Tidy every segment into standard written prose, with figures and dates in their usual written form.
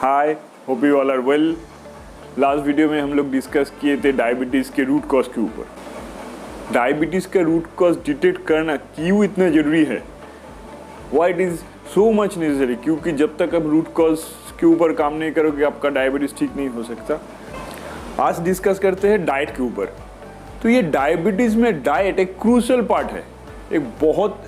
Hi, hope you all are well. Last video में हम लोग डिस्कस किए थे डायबिटीज़ के रूट कॉज के ऊपर। डायबिटीज़ का रूट कॉज डिटेक्ट करना क्यों इतना ज़रूरी है, why it is so much necessary, क्योंकि जब तक आप रूट कॉज के ऊपर काम नहीं करोगे आपका डायबिटीज़ ठीक नहीं हो सकता। आज डिस्कस करते हैं डाइट के ऊपर। तो ये डायबिटीज़ में डाइट एक क्रूशियल पार्ट है, एक बहुत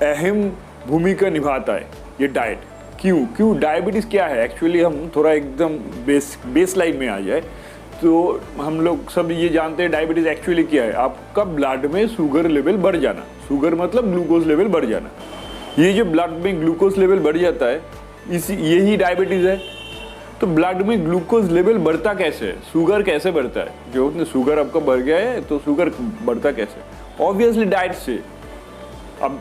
अहम भूमिका निभाता है ये डाइट। क्यों डायबिटीज़ क्या है एक्चुअली, हम थोड़ा एकदम बेस लाइन में आ जाए तो हम लोग सब ये जानते हैं डायबिटीज़ एक्चुअली क्या है। आपका ब्लड में शुगर लेवल बढ़ जाना, शुगर मतलब ग्लूकोज लेवल बढ़ जाना। ये जो ब्लड में ग्लूकोज लेवल बढ़ जाता है यही डायबिटीज़ है। तो ब्लड में ग्लूकोज लेवल बढ़ता कैसे है, शुगर कैसे बढ़ता है, जो शुगर आपका बढ़ गया है तो शुगर बढ़ता कैसे, ऑब्वियसली डाइट से। अब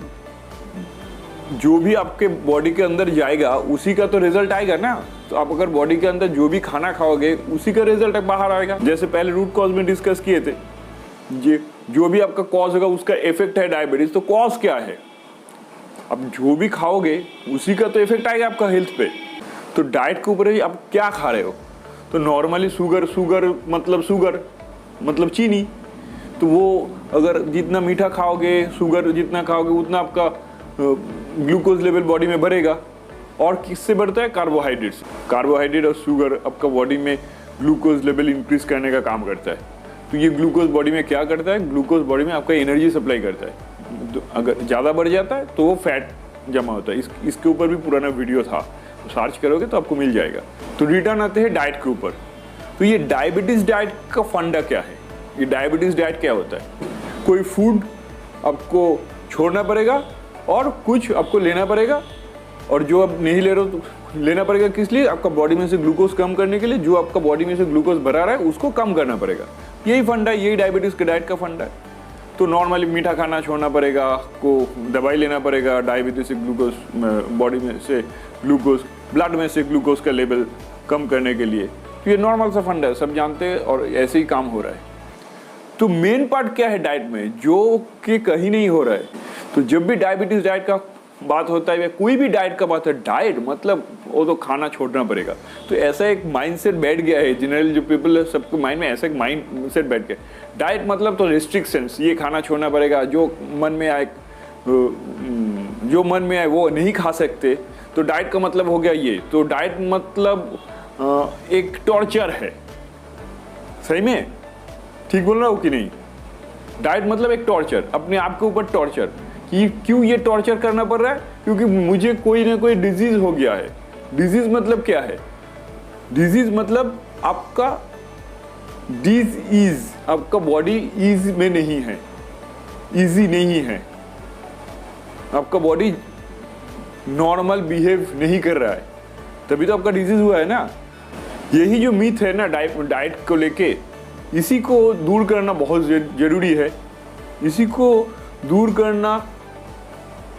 जो भी आपके बॉडी के अंदर जाएगा उसी का तो रिजल्ट आएगा ना। तो आप अगर बॉडी के अंदर जो भी खाना खाओगे उसी का रिजल्ट बाहर आएगा। जैसे पहले रूट कॉज में डिस्कस किए थे, जो भी आपका कॉज होगा उसका इफेक्ट है डायबिटीज। तो कॉज क्या है, अब जो भी खाओगे उसी का तो इफेक्ट आएगा आपका हेल्थ पे। तो डाइट के ऊपर ही आप क्या खा रहे हो। तो नॉर्मली शुगर मतलब चीनी। तो वो अगर जितना मीठा खाओगे, शुगर जितना खाओगे उतना आपका ग्लूकोज लेवल बॉडी में बढ़ेगा। और किससे बढ़ता है, कार्बोहाइड्रेट से। कार्बोहाइड्रेट और शुगर आपका बॉडी में ग्लूकोज लेवल इंक्रीज करने का काम करता है। तो ये ग्लूकोज बॉडी में क्या करता है, ग्लूकोज बॉडी में आपका एनर्जी सप्लाई करता है। तो अगर ज़्यादा बढ़ जाता है तो वो फैट जमा होता है। इसके ऊपर भी पुराना वीडियो था, तो सर्च करोगे तो आपको मिल जाएगा। तो रिटर्न आते हैं डाइट के ऊपर। तो ये डायबिटीज़ डाइट का फंडा क्या है, ये डायबिटीज़ डाइट क्या होता है। कोई फूड आपको छोड़ना पड़ेगा और कुछ आपको लेना पड़ेगा, और जो आप नहीं ले रहे हो तो लेना पड़ेगा किस लिए, आपका बॉडी में से ग्लूकोज कम करने के लिए। जो आपका बॉडी में से ग्लूकोज भरा रहा है उसको कम करना पड़ेगा। यही फंडा है, यही डायबिटीज़ के डाइट का फंडा है। तो नॉर्मली मीठा खाना छोड़ना पड़ेगा, आपको दवाई लेना पड़ेगा डायबिटीज से ग्लूकोज बॉडी में से ग्लूकोज ब्लड में से ग्लूकोज का लेवल कम करने के लिए। तो ये नॉर्मल सा फंडा है, सब जानते हैं और ऐसे ही काम हो रहा है। तो मेन पार्ट क्या है डाइट में जो कि कहीं नहीं हो रहा है। तो जब भी डायबिटीज डाइट का बात होता है या कोई भी डाइट का बात है, डाइट मतलब वो तो खाना छोड़ना पड़ेगा। तो ऐसा एक माइंडसेट बैठ गया है जनरल जो पीपल है, सबके माइंड में ऐसा एक माइंडसेट बैठ गया। डाइट मतलब तो रिस्ट्रिक्शंस, ये खाना छोड़ना पड़ेगा, जो मन में आए वो नहीं खा सकते। तो डाइट का मतलब हो गया ये। तो डाइट मतलब एक टॉर्चर है। सही में ठीक बोल रहा हूँ कि नहीं। डाइट मतलब एक टॉर्चर, अपने आप के ऊपर टॉर्चर। कि क्यों ये टॉर्चर करना पड़ रहा है, क्योंकि मुझे कोई ना कोई डिजीज हो गया है। डिजीज मतलब क्या है, डिजीज मतलब आपका डिजीज, आपका बॉडी ईज में नहीं है, इजी नहीं है, आपका बॉडी नॉर्मल बिहेव नहीं कर रहा है, तभी तो आपका डिजीज हुआ है ना। यही जो मिथ है ना डाइट को लेके, इसी को दूर करना बहुत जरूरी है। इसी को दूर करना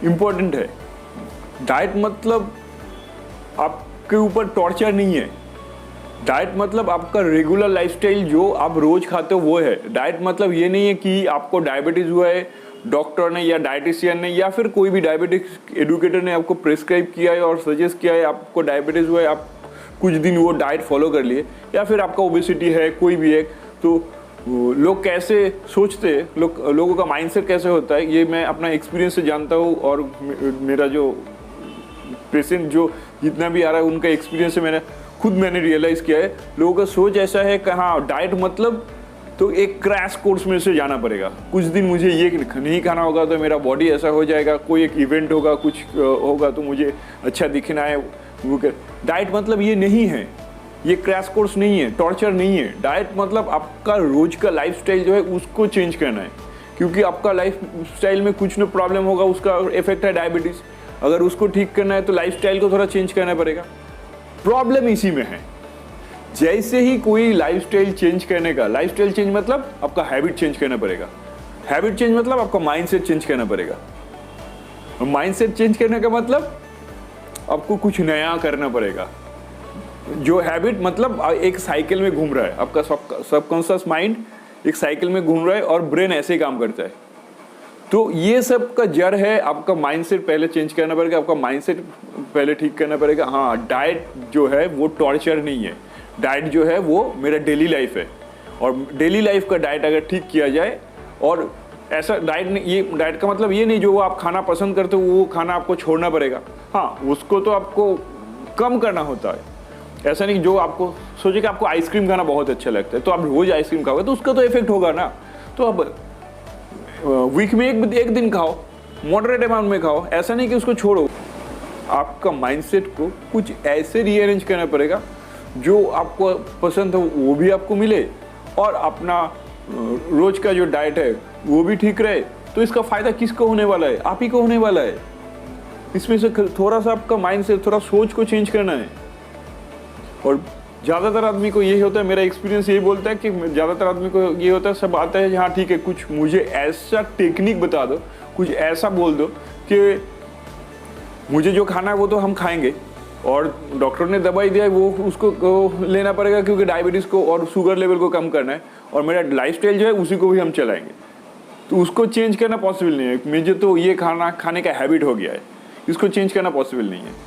इम्पोर्टेंट है। डाइट मतलब आपके ऊपर टॉर्चर नहीं है। डाइट मतलब आपका रेगुलर लाइफस्टाइल जो आप रोज खाते हो वो है। डाइट मतलब ये नहीं है कि आपको डायबिटीज हुआ है, डॉक्टर ने या डाइटिशियन ने या फिर कोई भी डायबिटिक एडुकेटर ने आपको प्रिस्क्राइब किया है और सजेस्ट किया है आपको डायबिटीज हुआ है, आप कुछ दिन वो डाइट फॉलो कर लिए, या फिर आपका ओबेसिटी है कोई भी है। तो लोग कैसे सोचते हैं, लोगों का माइंडसेट कैसे होता है, ये मैं अपना एक्सपीरियंस से जानता हूँ। और मेरा जो पेशेंट जो जितना भी आ रहा है उनका एक्सपीरियंस से मैंने रियलाइज़ किया है। लोगों का सोच ऐसा है कि हाँ डाइट मतलब तो एक क्रैश कोर्स में से जाना पड़ेगा। कुछ दिन मुझे ये नहीं खाना होगा तो मेरा बॉडी ऐसा हो जाएगा, कोई एक इवेंट होगा, कुछ होगा तो मुझे अच्छा दिखना है। डाइट मतलब ये नहीं है, ये क्रैश कोर्स नहीं है, टॉर्चर नहीं है। डाइट मतलब आपका रोज का लाइफस्टाइल जो है उसको चेंज करना है, क्योंकि आपका लाइफ स्टाइल में कुछ ना प्रॉब्लम होगा, उसका इफेक्ट है डायबिटीज। अगर उसको ठीक करना है तो लाइफस्टाइल को थोड़ा चेंज करना पड़ेगा। प्रॉब्लम इसी में है। जैसे ही कोई लाइफस्टाइल चेंज करने का, लाइफस्टाइल चेंज मतलब आपका हैबिट चेंज करना पड़ेगा, हैबिट चेंज मतलब आपका माइंडसेट चेंज करना पड़ेगा, माइंडसेट चेंज करने का मतलब आपको कुछ नया करना पड़ेगा। जो हैबिट मतलब एक साइकिल में घूम रहा है, आपका सबकॉन्शियस माइंड एक साइकिल में घूम रहा है और ब्रेन ऐसे ही काम करता है। तो ये सब का जड़ है, आपका माइंडसेट पहले चेंज करना पड़ेगा, आपका माइंडसेट पहले ठीक करना पड़ेगा। हाँ, डाइट जो है वो टॉर्चर नहीं है, डाइट जो है वो मेरा डेली लाइफ है, और डेली लाइफ का डाइट अगर ठीक किया जाए, और ऐसा डाइट नहीं, ये डाइट का मतलब ये नहीं जो आप खाना पसंद करते हो वो खाना आपको छोड़ना पड़ेगा। हाँ, उसको तो आपको कम करना होता है, ऐसा नहीं जो आपको सोचे कि आपको आइसक्रीम खाना बहुत अच्छा लगता है तो आप रोज आइसक्रीम खाओगे तो उसका तो इफेक्ट होगा ना। तो अब वीक में एक दिन खाओ, मॉडरेट अमाउंट में खाओ, ऐसा नहीं कि उसको छोड़ो। आपका माइंडसेट को कुछ ऐसे रीअरेंज करना पड़ेगा जो आपको पसंद हो वो भी आपको मिले, और अपना रोज का जो डाइट है वो भी ठीक रहे। तो इसका फायदा किसको होने वाला है? आप ही को होने वाला है। इसमें से थोड़ा सा आपका माइंडसेट, थोड़ा सोच को चेंज करना है। और ज़्यादातर आदमी को यही होता है, मेरा एक्सपीरियंस यही बोलता है कि ज़्यादातर आदमी को ये होता है, सब आता है हाँ ठीक है, कुछ मुझे ऐसा टेक्निक बता दो, कुछ ऐसा बोल दो कि मुझे जो खाना है वो तो हम खाएंगे, और डॉक्टर ने दवाई दिया है वो उसको लेना पड़ेगा क्योंकि डायबिटीज़ को और शुगर लेवल को कम करना है, और मेरा लाइफस्टाइल जो है उसी को भी हम चलाएंगे। तो उसको चेंज करना पॉसिबल नहीं है। मुझे तो ये खाने का हैबिट हो गया है, इसको चेंज करना पॉसिबल नहीं है।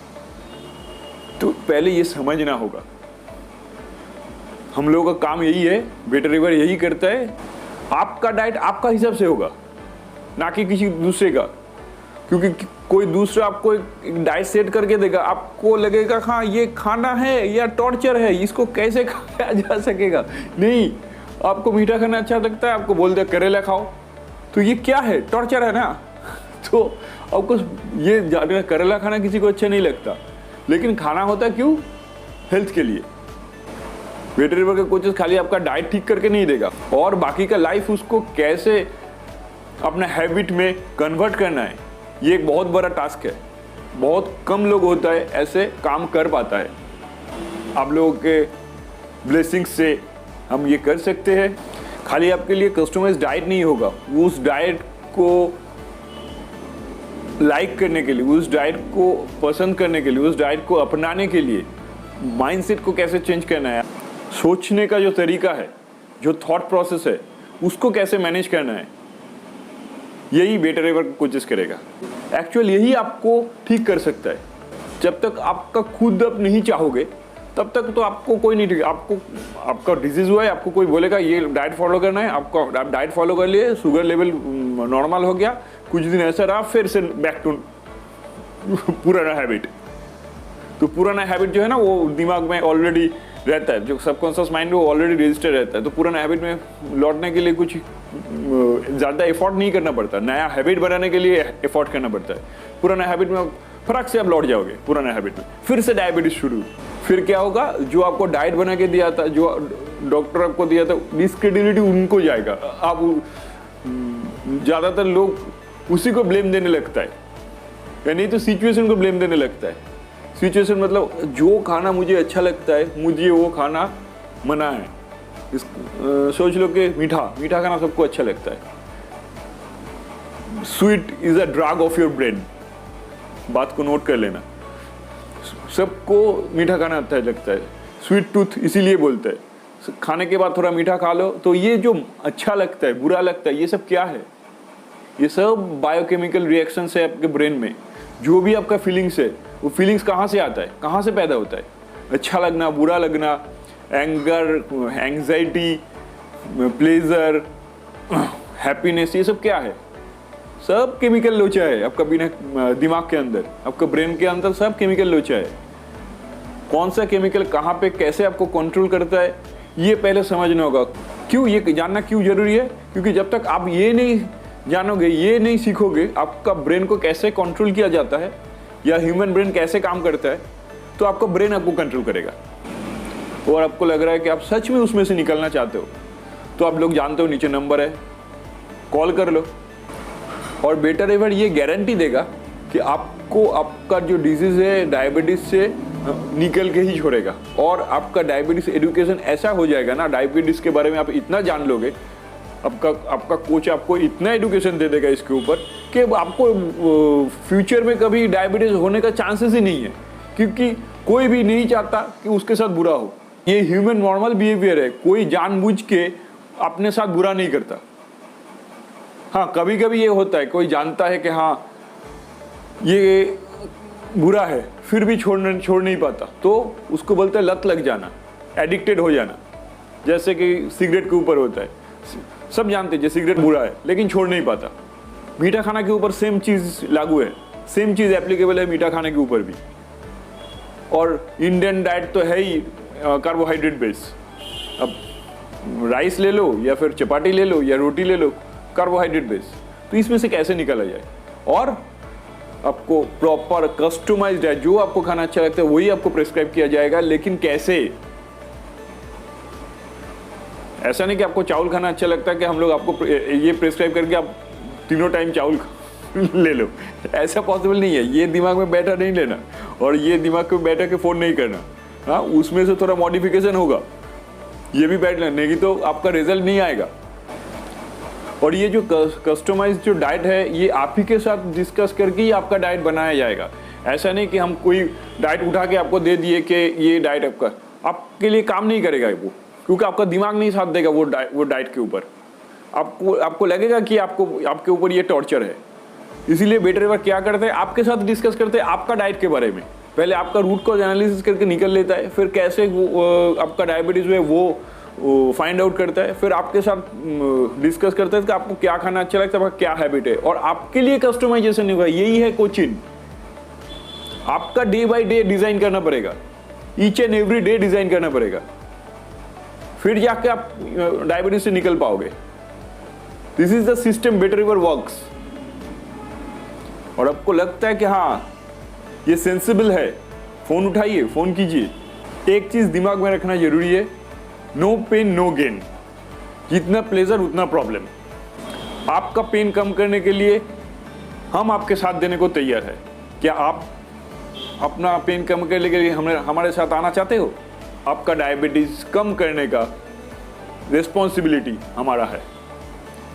तो पहले ये समझना होगा। हम लोगों का काम यही है, बेटर रिवर यही करता है, आपका डाइट आपका हिसाब से होगा, ना कि किसी दूसरे का। क्योंकि कोई दूसरा आपको एक डाइट सेट करके देगा, आपको लगेगा हाँ ये खाना है या टॉर्चर है, इसको कैसे खाया जा सकेगा। नहीं, आपको मीठा खाना अच्छा लगता है, आपको बोल दे करेला खाओ, तो ये क्या है? टॉर्चर है ना। तो आपको ये करेला खाना किसी को अच्छा नहीं लगता, लेकिन खाना होता है क्यों? हेल्थ के लिए। बेटर रिवर के कोचेस खाली आपका डाइट ठीक करके नहीं देगा, और बाकी का लाइफ उसको कैसे अपना हैबिट में कन्वर्ट करना है, ये एक बहुत बड़ा टास्क है। बहुत कम लोग होता है ऐसे काम कर पाता है। आप लोगों के ब्लेसिंग्स से हम ये कर सकते हैं। खाली आपके लिए कस्टमाइज्ड डाइट नहीं होगा, वो उस डाइट को लाइक करने के लिए, उस डाइट को पसंद करने के लिए, उस डाइट को अपनाने के लिए माइंडसेट को कैसे चेंज करना है, सोचने का जो तरीका है, जो थॉट प्रोसेस है, उसको कैसे मैनेज करना है, यही बेटर रिवर कोचेस करेगा। एक्चुअल यही आपको ठीक कर सकता है। जब तक आपका खुद आप नहीं चाहोगे तब तक तो आपको कोई नहीं ठीक। आपका डिजीज हुआ है, आपको कोई बोलेगा ये डाइट फॉलो करना है, आप डाइट फॉलो कर लिए, शुगर लेवल नॉर्मल हो गया, कुछ दिन ऐसा रहा, फिर से बैक टू पुराना हैबिट। तो पुराना हैबिट जो है ना वो दिमाग में ऑलरेडी रहता है, जो सबकॉन्शियस माइंड में वो ऑलरेडी रजिस्टर रहता है। तो पुराना हैबिट में लौटने के लिए कुछ ज़्यादा एफर्ट नहीं करना पड़ता, नया हैबिट बनाने के लिए एफर्ट करना पड़ता है। पुराना हैबिट में फर्क से आप लौट जाओगे, पुराना हैबिट में फिर से डायबिटीज शुरू। फिर क्या होगा? जो आपको डाइट बना के दिया था, जो डॉक्टर आपको दिया था, डिस्क्रेडिबिलिटी उनको जाएगा। आप ज़्यादातर लोग उसी को ब्लेम देने लगता है, या नहीं तो सिचुएशन को ब्लेम देने लगता है। सिचुएशन मतलब जो खाना मुझे अच्छा लगता है मुझे वो खाना मना है। सोच लो कि मीठा खाना सबको अच्छा लगता है। Sweet is a drug of your brain, बात को नोट कर लेना। सबको मीठा खाना अच्छा लगता है, स्वीट टूथ इसीलिए बोलते हैं। खाने के बाद थोड़ा मीठा खा लो, तो ये जो अच्छा लगता है, बुरा लगता है, ये सब क्या है? ये सब बायोकेमिकल रिएक्शन है आपके ब्रेन में। जो भी आपका फीलिंग्स है, वो फीलिंग्स कहाँ से आता है, कहाँ से पैदा होता है? अच्छा लगना, बुरा लगना, एंगर, एंग्जाइटी, प्लेजर, हैप्पीनेस, ये सब क्या है? सब केमिकल लोचा है आपका बिना दिमाग के अंदर, आपका ब्रेन के अंदर सब केमिकल लोचा है। कौन सा केमिकल कहाँ पे कैसे आपको कंट्रोल करता है, ये पहले समझना होगा। क्यों ये जानना क्यों जरूरी है? क्योंकि जब तक आप ये नहीं जानोगे, ये नहीं सीखोगे आपका ब्रेन को कैसे कंट्रोल किया जाता है या ह्यूमन ब्रेन कैसे काम करता है, तो आपका ब्रेन आपको कंट्रोल करेगा। और आपको लग रहा है कि आप सच में उसमें से निकलना चाहते हो, तो आप लोग जानते हो नीचे नंबर है, कॉल कर लो। और बेटर रिवर ये गारंटी देगा कि आपको आपका जो डिजीज है डायबिटीज से निकल के ही छोड़ेगा। और आपका डायबिटीज एजुकेशन ऐसा हो जाएगा ना, डायबिटीज के बारे में आप इतना जान लोगे, आपका कोच आपको इतना एजुकेशन दे देगा इसके ऊपर कि आपको फ्यूचर में कभी डायबिटीज होने का चांसेस ही नहीं है। क्योंकि कोई भी नहीं चाहता कि उसके साथ बुरा हो। ये ह्यूमन नॉर्मल बिहेवियर है, कोई जानबूझ के अपने साथ बुरा नहीं करता। हाँ, कभी कभी ये होता है, कोई जानता है कि हाँ ये बुरा है, फिर भी छोड़ नहीं पाता, तो उसको बोलते हैं लत लग जाना, एडिक्टेड हो जाना। जैसे कि सिगरेट के ऊपर होता है, सब जानते हैं सिगरेट बुरा है लेकिन छोड़ नहीं पाता। मीठा खाना के ऊपर सेम चीज़ लागू है, सेम चीज़ एप्लीकेबल है मीठा खाने के ऊपर भी। और इंडियन डाइट तो है ही कार्बोहाइड्रेट बेस। अब राइस ले लो या फिर चपाती ले लो या रोटी ले लो, कार्बोहाइड्रेट बेस। तो इसमें से कैसे निकला जाए? और आपको प्रॉपर कस्टमाइज्ड है, जो आपको खाना अच्छा लगता है वही आपको प्रिस्क्राइब किया जाएगा। लेकिन कैसे? ऐसा नहीं कि आपको चावल खाना अच्छा लगता है कि हम लोग आपको ये प्रिस्क्राइब करके आप तीनों टाइम चावल ले लो, ऐसा पॉसिबल नहीं है। ये दिमाग में बैठा नहीं लेना और ये दिमाग में बैठा के फोन नहीं करना। हाँ, उसमें से थोड़ा मॉडिफिकेशन होगा, ये भी बैठ लेना, नहीं तो आपका रिजल्ट नहीं आएगा। और ये जो कस्टमाइज्ड जो डाइट है, ये आप ही के साथ डिस्कस करके ही आपका डाइट बनाया जाएगा। ऐसा नहीं कि हम कोई डाइट उठा के आपको दे दिए कि ये डाइट आपके लिए काम नहीं करेगा वो, क्योंकि आपका दिमाग नहीं साथ देगा वो डाइट के ऊपर। आपको लगेगा कि आपके ऊपर ये टॉर्चर है। इसीलिए बेटर बार क्या करते हैं, आपके साथ डिस्कस करते हैं आपका डाइट के बारे में। पहले आपका रूट कॉज एनालिसिस करके निकल लेता है, फिर कैसे आपका डायबिटीज है वो फाइंड आउट करता है, फिर आपके साथ डिस्कस करता है कि आपको क्या खाना अच्छा लगता है, आपका क्या हैबिट है, और आपके लिए कस्टमाइजेशन होगा। यही है कोचिंग। आपका डे बाय डे डिजाइन करना पड़ेगा, each and every day design करना पड़ेगा, फिर जाके आप डायबिटीज से निकल पाओगे। This is the system better river works. और आपको लगता है कि हाँ ये सेंसिबल है, फोन उठाइए, फोन कीजिए। एक चीज दिमाग में रखना जरूरी है, नो पेन नो गेन। जितना प्लेजर उतना प्रॉब्लम। आपका पेन कम करने के लिए हम आपके साथ देने को तैयार है। क्या आप अपना पेन कम करने के लिए हमारे साथ आना चाहते हो? आपका डायबिटीज कम करने का रिस्पॉन्सिबिलिटी हमारा है।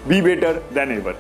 Be better than ever.